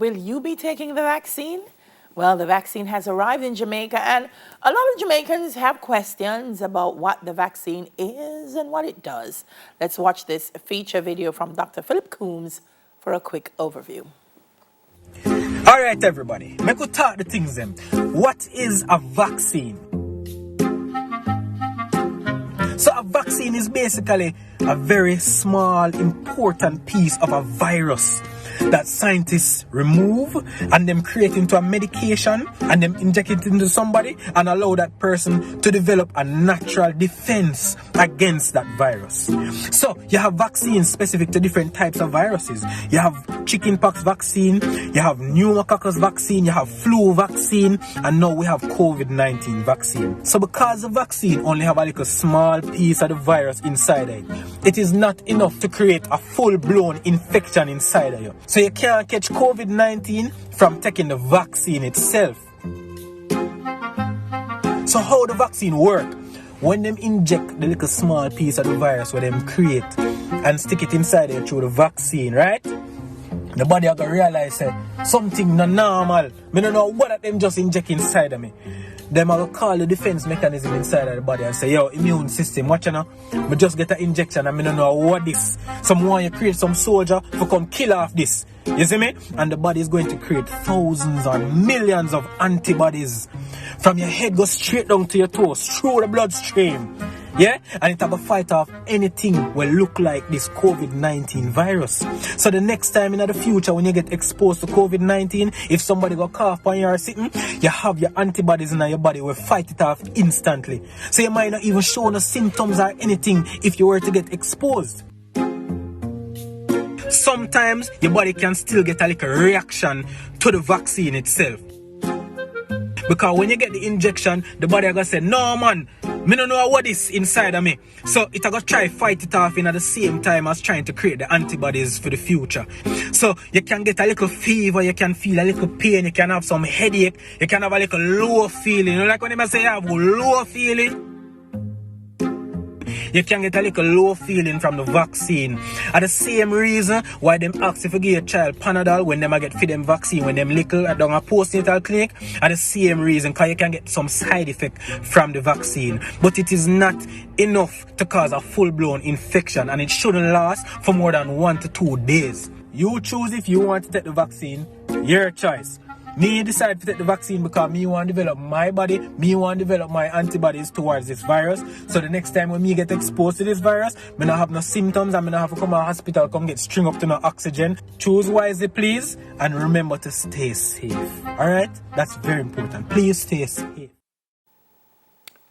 will you be taking the vaccine? Well, the vaccine has arrived in Jamaica, and a lot of Jamaicans have questions about what the vaccine is and what it does. Let's watch this feature video from Dr. Philip Coombs for a quick overview. All right, everybody, make we talk the things then. What is a vaccine? So a vaccine is basically a very small, important piece of a virus that scientists remove and then create into a medication and then inject it into somebody and allow that person to develop a natural defense against that virus. So you have vaccines specific to different types of viruses. You have chickenpox vaccine, you have pneumococcus vaccine, you have flu vaccine, and now we have Covid-19 vaccine. So because the vaccine only have a little small piece of the virus inside of it, it is not enough to create a full-blown infection inside of you. So you can't catch Covid-19 from taking the vaccine itself. So how the vaccine work? When them inject the little small piece of the virus where them create and stick it inside you through the vaccine, right? The body are gonna realize that something not normal. Me don't know what them just inject inside of me. Them are gonna call the defense mechanism inside of the body and say, yo, immune system, watch you know. Me just get an injection and me don't know what this. Someone you create some soldier to come kill off this. You see me? And the body is going to create thousands or millions of antibodies. From your head go straight down to your toes, through the bloodstream. Yeah? And it's going to fight off anything will look like this COVID-19 virus. So the next time in the future when you get exposed to COVID-19, if somebody go cough on you or sitting, you have your antibodies in your body will fight it off instantly. So you might not even show no symptoms or anything if you were to get exposed. Sometimes your body can still get a little reaction to the vaccine itself. Because when you get the injection, the body are going to say, no man, me don't know what is inside of me. So it are going to try fight it off in at the same time as trying to create the antibodies for the future. So you can get a little fever, you can feel a little pain, you can have some headache, you can have a little low feeling. You know, like when they say you have a low feeling, you can get a little low feeling from the vaccine. At the same reason why them ask if you give your child Panadol when them get feed them vaccine when them little at down a postnatal clinic. At the same reason, because you can get some side effect from the vaccine. But it is not enough to cause a full-blown infection, and it shouldn't last for more than 1 to 2 days. You choose if you want to take the vaccine, your choice. Me decide to take the vaccine because me want to develop my body, me want to develop my antibodies towards this virus. So the next time when me get exposed to this virus, me not have no symptoms and me not have to come to the hospital, come get string up to no oxygen. Choose wisely, please, and remember to stay safe. Alright? That's very important. Please stay safe.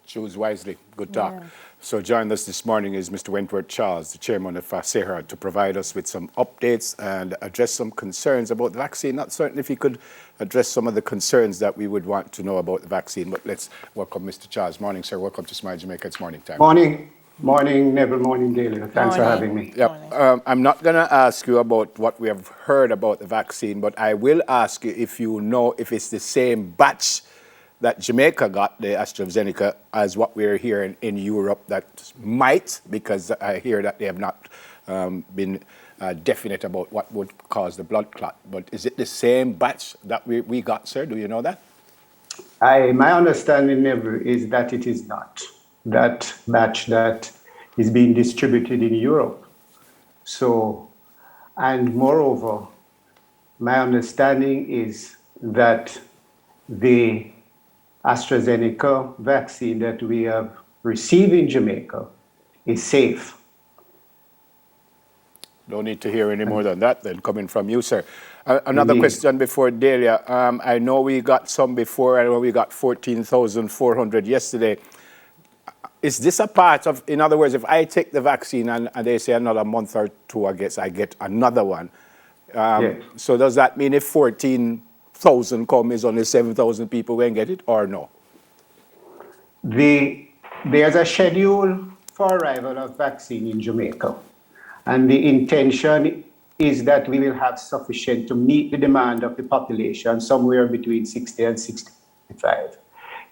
Choose wisely. Good talk. Yeah. So joining us this morning is Mr. Wentworth Charles, the chairman of SEHRA, to provide us with some updates and address some concerns about the vaccine. Not certain if he could address some of the concerns that we would want to know about the vaccine, but let's welcome Mr. Charles. Morning, sir. Welcome to Smile Jamaica. It's morning time. Morning, Neville. Morning, Daily. Thanks for having me. Yep. I'm not going to ask you about what we have heard about the vaccine, but I will ask you if you know if it's the same batch that Jamaica got, the AstraZeneca, as what we're hearing in Europe that might, because I hear that they have not been definite about what would cause the blood clot. But is it the same batch that we got, sir? Do you know that? My understanding, Neville, is that it is not that batch that is being distributed in Europe. So, and moreover, my understanding is that the AstraZeneca vaccine that we have received in Jamaica is safe. No need to hear any more than that then, coming from you, sir. Another question before Delia. I know we got some before. I know we got 14,400 yesterday. Is this a part of, in other words, if I take the vaccine and they say another month or two, I guess I get another one. Yes. So does that mean if 14,000 come, is only 7,000 people will get it, or no? There's a schedule for arrival of vaccine in Jamaica. And the intention is that we will have sufficient to meet the demand of the population, somewhere between 60 and 65.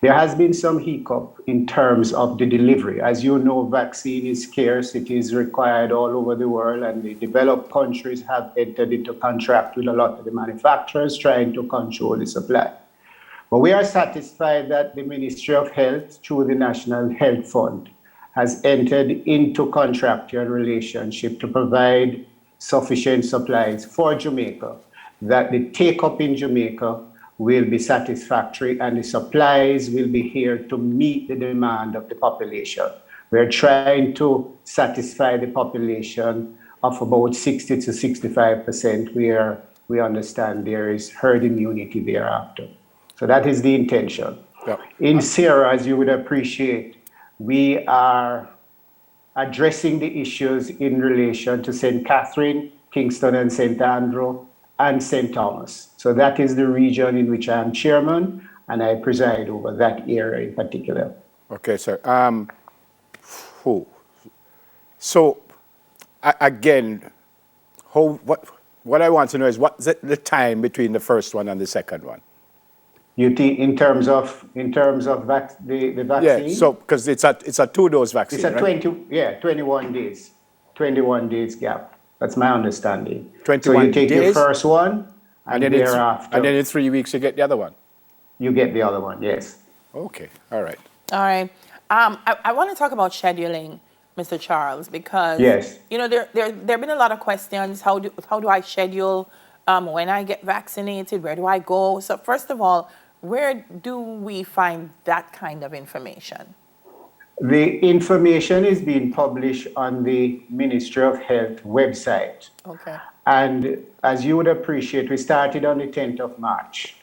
There has been some hiccup in terms of the delivery. As you know, vaccine is scarce. It is required all over the world, and the developed countries have entered into contract with a lot of the manufacturers trying to control the supply. But we are satisfied that the Ministry of Health, through the National Health Fund, has entered into contractual relationship to provide sufficient supplies for Jamaica, that the take-up in Jamaica will be satisfactory and the supplies will be here to meet the demand of the population. We're trying to satisfy the population of about 60 to 65%, where we understand there is herd immunity thereafter. So that is the intention. Yep. In Sierra, as you would appreciate, we are addressing the issues in relation to St. Catherine, Kingston and St. Andrew, and St. Thomas. So that is the region in which I am chairman, and I preside over that area in particular. Okay, sir. So, again, what I want to know is what's the time between the first one and the second one? You think in terms of the vaccine? Yeah, so because it's a 2-dose vaccine, It's a right? 21 days. 21 days gap. That's my understanding. 21 so you take your days? first one, and then thereafter and then in 3 weeks you get the other one. you get the other one, yes. Okay, all right. All right. I want to talk about scheduling, Mr. Charles, because Yes. you know there have been a lot of questions. How do I schedule when I get vaccinated? Where do I go? So first of all, where do we find that kind of information? The information is being published on the Ministry of Health website. Okay. And as you would appreciate, we started on the 10th of March.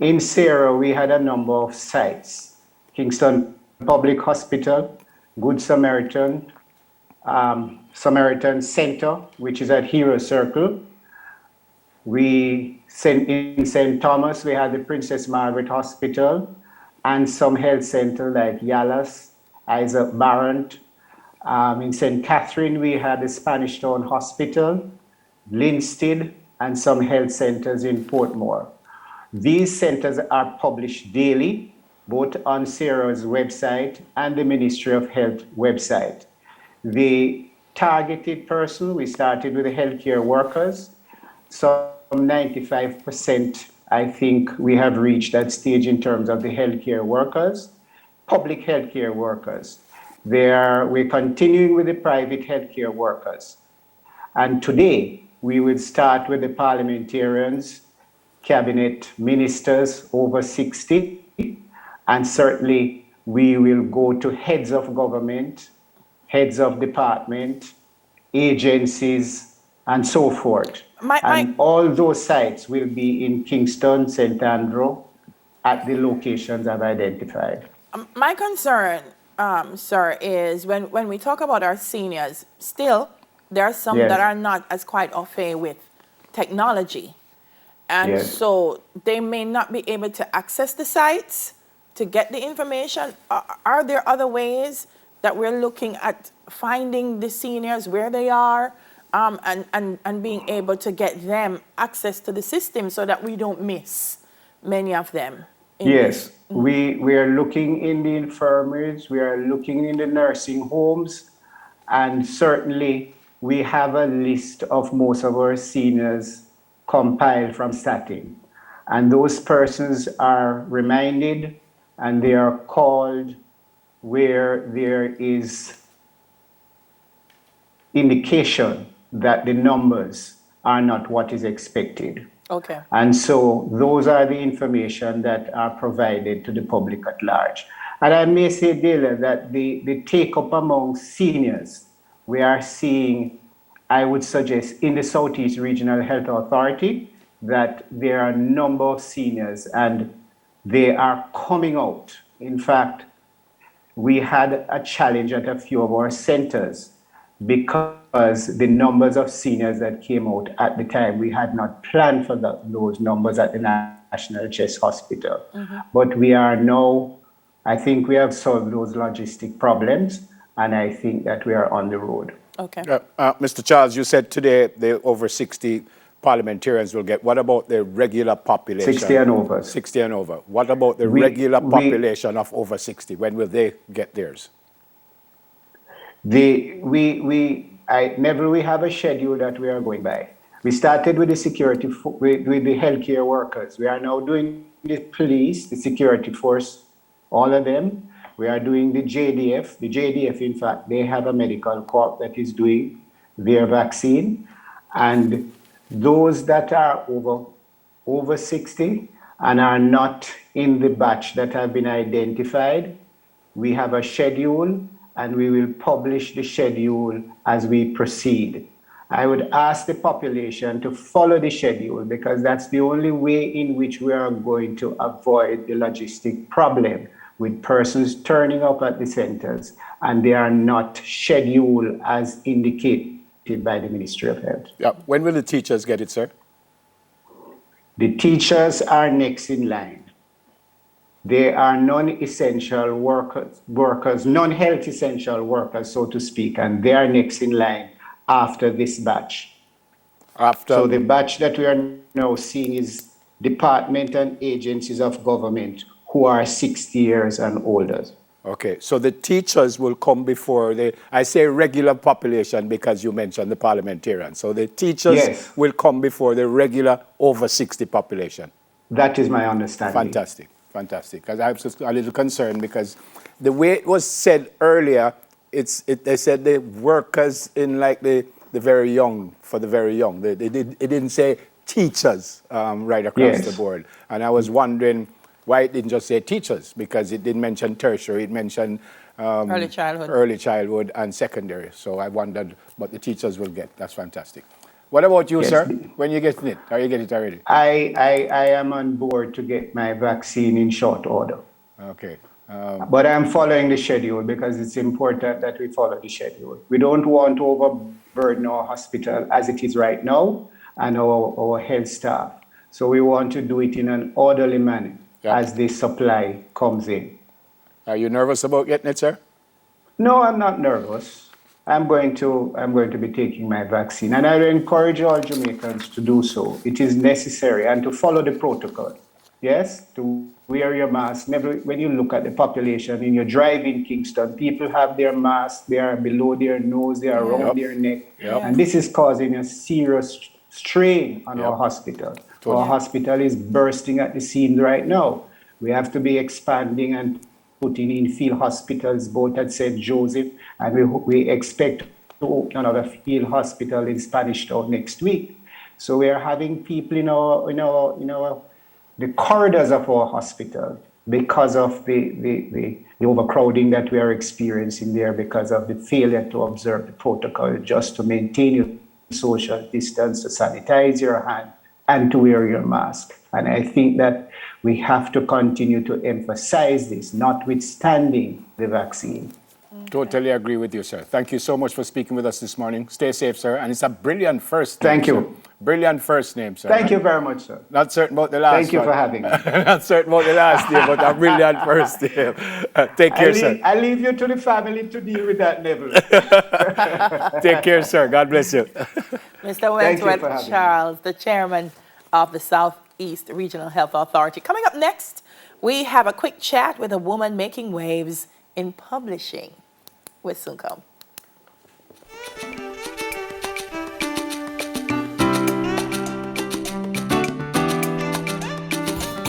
In Sierra, we had a number of sites. Kingston Public Hospital, Good Samaritan, Samaritan Center, which is at Hero Circle. In St. Thomas, we had the Princess Margaret Hospital and some health centers like Yalas, Isaac Barrett. In St. Catherine, we had the Spanish Town Hospital, Linstead, and some health centers in Portmore. These centers are published daily, both on Sierra's website and the Ministry of Health website. The targeted person, we started with the healthcare workers. Some 95%, I think we have reached that stage in terms of the healthcare workers, public healthcare workers. We're continuing with the private healthcare workers. And today, we will start with the parliamentarians, cabinet ministers over 60, and certainly we will go to heads of government, heads of department, agencies, and so forth. All those sites will be in Kingston, St. Andrew, at the locations I've identified. My concern, sir, is when we talk about our seniors, still there are some Yes. that are not as quite au fait with technology. And Yes. so they may not be able to access the sites to get the information. Are there other ways that we're looking at finding the seniors where they are and being able to get them access to the system so that we don't miss many of them? Yes, we are looking in the infirmaries, we are looking in the nursing homes, and certainly we have a list of most of our seniors compiled from Statin. And those persons are reminded and they are called where there is indication that the numbers are not what is expected. Okay. And so those are the information that are provided to the public at large. And I may say, Dela, that the take-up among seniors, we are seeing, I would suggest, in the Southeast Regional Health Authority, that there are a number of seniors and they are coming out. In fact, we had a challenge at a few of our centers because the numbers of seniors that came out at the time, we had not planned for those numbers at the National Chest Hospital. But we are now, I think we have solved those logistic problems, and I think that we are on the road. Okay. Mr. Charles, you said today the over 60 parliamentarians will get. What about the regular population? 60 and over. 60 and over. What about the regular population of over 60? When will they get theirs? Never we have a schedule that we are going by. We started with the security, with the healthcare workers. We are now doing the police, the security force, all of them. We are doing the JDF. The JDF, in fact, they have a medical corps that is doing their vaccine. And those that are over 60 and are not in the batch that have been identified, we have a schedule and we will publish the schedule as we proceed. I would ask the population to follow the schedule because that's the only way in which we are going to avoid the logistic problem with persons turning up at the centers and they are not scheduled as indicated by the Ministry of Health. Yeah. When will the teachers get it, sir? The teachers are next in line. They are non-essential workers, non-health essential workers, so to speak, and they are next in line after this batch. So the batch that we are now seeing is department and agencies of government who are 60 years and older. Okay, so the teachers will come before I say regular population because you mentioned the parliamentarians. So the teachers will come before the regular over 60 population. That is my understanding. Fantastic, fantastic. Because I was just a little concerned because the way it was said earlier, they said the workers in like the very young, for the very young. It didn't say teachers right across the board. And I was wondering why it didn't just say teachers, because it didn't mention tertiary, it mentioned early childhood and secondary. So I wondered what the teachers will get. That's fantastic. What about you, sir? When you getting it? Are you getting it already? I am on board to get my vaccine in short order. Okay. But I'm following the schedule because it's important that we follow the schedule. We don't want to overburden our hospital as it is right now and our health staff. So we want to do it in an orderly manner as the supply comes in. Are you nervous about getting it, sir? No, I'm not nervous. I'm going to be taking my vaccine, and I encourage all Jamaicans to do so. It is necessary and to follow the protocol. Yes, to wear your mask. Never, when you look at the population in your drive in Kingston, people have their masks. They are below their nose. They are around their neck, and this is causing a serious strain on our hospital. Our hospital is bursting at the seams right now. We have to be expanding and putting in field hospitals both at St. Joseph, and we expect to open another field hospital in Spanish Town next week. So we are having people in the corridors of our hospital because of the overcrowding that we are experiencing there because of the failure to observe the protocol just to maintain your social distance, to sanitize your hand, and to wear your mask. And I think that we have to continue to emphasize this, notwithstanding the vaccine. Totally agree with you, sir. Thank you so much for speaking with us this morning. Stay safe, sir. And it's a brilliant first name. Thank you. Sir. Brilliant first name, sir. Thank you very much, sir. Not certain about the last Thank you for having me. Not certain about the last name, but a brilliant first name. Take care, sir. I leave you to the family to deal with that, Neville. Take care, sir. God bless you. Mr. Wentworth Charles, the chairman of the Southeast Regional Health Authority. Coming up next, we have a quick chat with a woman making waves in publishing. We'll soon come.